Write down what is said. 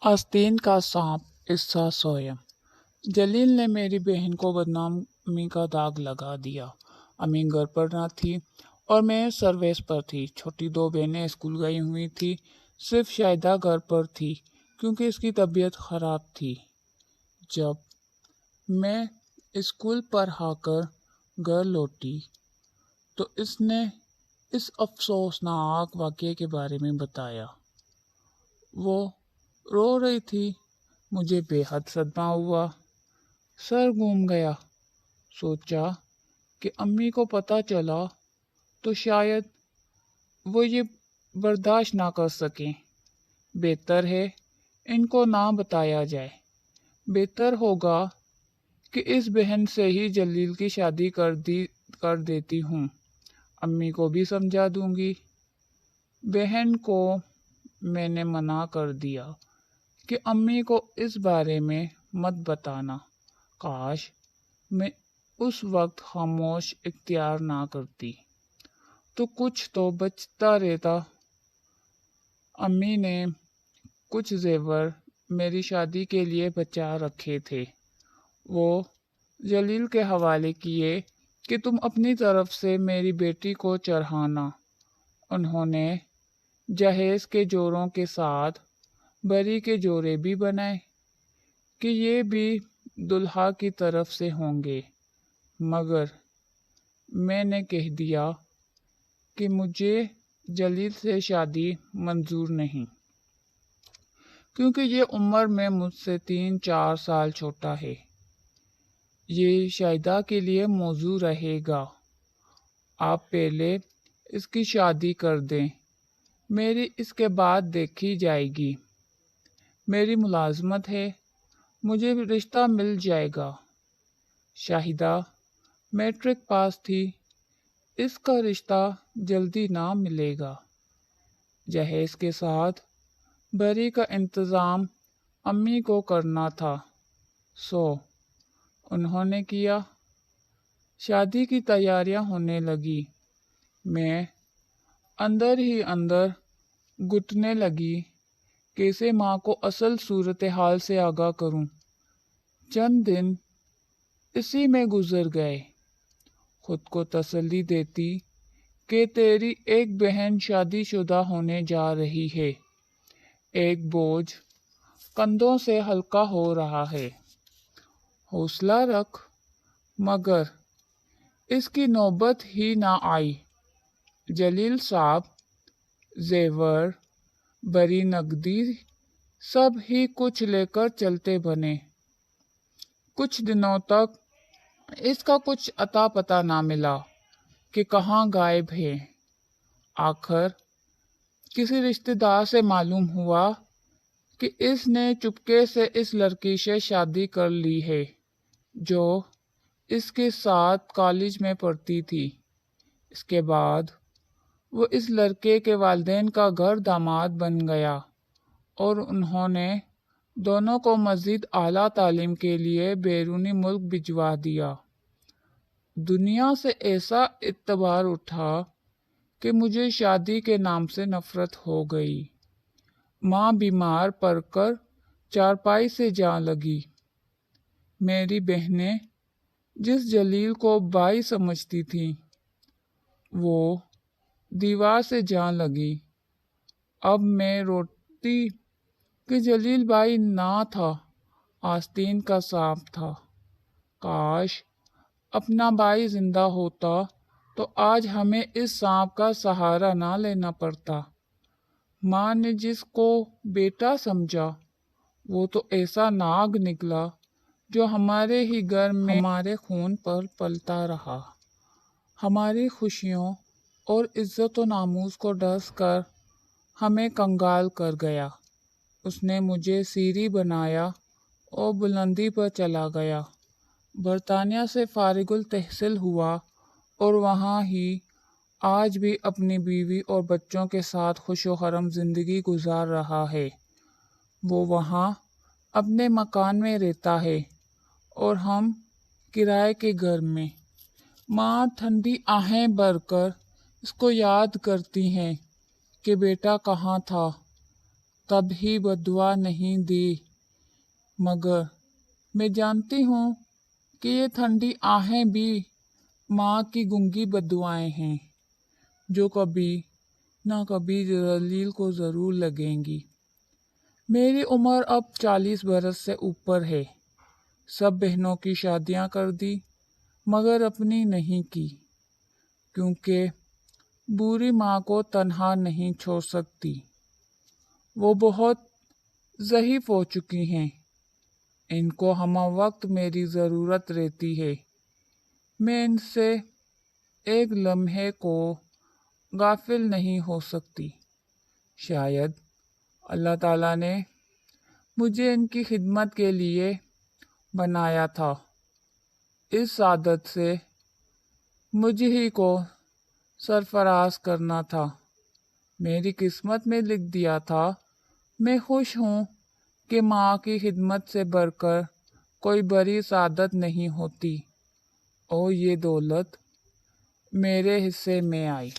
आस्तीन का सांप हिस्सा सोयम। जलील ने मेरी बहन को बदनामी का दाग लगा दिया। अम्मी घर पर न थी और मैं सर्विस पर थी। छोटी दो बहनें स्कूल गई हुई थी। सिर्फ शाहिदा घर पर थी क्योंकि इसकी तबीयत खराब थी। जब मैं स्कूल पर आकर घर लौटी तो इसने इस अफसोसनाक वाक़ये के बारे में बताया। वो रो रही थी। मुझे बेहद सदमा हुआ। सर घूम गया। सोचा कि अम्मी को पता चला तो शायद वो ये बर्दाश्त ना कर सकें। बेहतर है इनको ना बताया जाए। बेहतर होगा कि इस बहन से ही जलील की शादी कर देती हूँ। अम्मी को भी समझा दूंगी। बहन को मैंने मना कर दिया कि अम्मी को इस बारे में मत बताना। काश मैं उस वक्त खामोश इख्तियार ना करती तो कुछ तो बचता रहता। अम्मी ने कुछ जेवर मेरी शादी के लिए बचा रखे थे। वो जलील के हवाले किए कि तुम अपनी तरफ से मेरी बेटी को चढ़ाना। उन्होंने जहेज के जोड़ों के साथ बरी के जोड़े भी बनाए कि ये भी दुल्हा की तरफ से होंगे, मगर मैंने कह दिया कि मुझे जलील से शादी मंजूर नहीं, क्योंकि ये उम्र में मुझसे 3-4 साल छोटा है। ये शाहिदा के लिए मौजू रहेगा। आप पहले इसकी शादी कर दें, मेरी इसके बाद देखी जाएगी। मेरी मुलाजमत है, मुझे रिश्ता मिल जाएगा। शाहिदा मैट्रिक पास थी, इसका रिश्ता जल्दी ना मिलेगा। जहेज के साथ बरी का इंतज़ाम अम्मी को करना था, सो उन्होंने किया। शादी की तैयारियां होने लगी। मैं अंदर ही अंदर घुटने लगी। कैसे माँ को असल सूरत हाल से आगाह करूं। चंद दिन इसी में गुजर गए। खुद को तसल्ली देती कि तेरी एक बहन शादीशुदा होने जा रही है। एक बोझ कंधों से हल्का हो रहा है। हौसला रख। मगर इसकी नौबत ही ना आई। जलील साहब जेवर बरी नकदी सब ही कुछ लेकर चलते बने। कुछ दिनों तक इसका कुछ अता पता ना मिला कि कहाँ गायब है। आखिर किसी रिश्तेदार से मालूम हुआ कि इसने चुपके से इस लड़की से शादी कर ली है, जो इसके साथ कॉलेज में पढ़ती थी। इसके बाद वो इस लड़के के वालिदैन का घर दामाद बन गया और उन्होंने दोनों को मज़ीद आला तालीम के लिए बैरूनी मुल्क भिजवा दिया। दुनिया से ऐसा इत्तबार उठा कि मुझे शादी के नाम से नफरत हो गई। माँ बीमार पड़कर चारपाई से जा लगी। मेरी बहनें जिस जलील को भाई समझती थीं, वो दीवार से जा लगी। अब मैं रोती कि जलील भाई ना था, आस्तीन का सांप था। काश अपना भाई जिंदा होता तो आज हमें इस सांप का सहारा ना लेना पड़ता। माँ ने जिसको बेटा समझा, वो तो ऐसा नाग निकला जो हमारे ही घर में हमारे खून पर पलता रहा। हमारी खुशियों और इज्जत व नामूस को डस कर हमें कंगाल कर गया। उसने मुझे सीरी बनाया और बुलंदी पर चला गया। बरतानिया से फारिगुल तहसील हुआ और वहाँ ही आज भी अपनी बीवी और बच्चों के साथ खुशो खरम ज़िंदगी गुजार रहा है। वो वहाँ अपने मकान में रहता है और हम किराए के घर में। माँ ठंडी आहें भरकर इसको याद करती हैं कि बेटा कहाँ था। तब ही बददुआ नहीं दी, मगर मैं जानती हूँ कि ये ठंडी आहें भी माँ की गूंगी बददुआएं हैं, जो कभी ना कभी जलील को ज़रूर लगेंगी। मेरी उम्र अब 40 बरस से ऊपर है। सब बहनों की शादियाँ कर दी, मगर अपनी नहीं की, क्योंकि बुरी माँ को तन्हा नहीं छोड़ सकती। वो बहुत ज़ईफ़ हो चुकी हैं। इनको हम वक्त मेरी ज़रूरत रहती है। मैं इनसे एक लम्हे को गाफिल नहीं हो सकती। शायद अल्लाह ताला ने मुझे इनकी खिदमत के लिए बनाया था। इस आदत से मुझे ही को सरफराज करना था। मेरी किस्मत में लिख दिया था। मैं खुश हूँ कि माँ की खिदमत से बढ़कर कोई बड़ी सादत नहीं होती, और ये दौलत मेरे हिस्से में आई।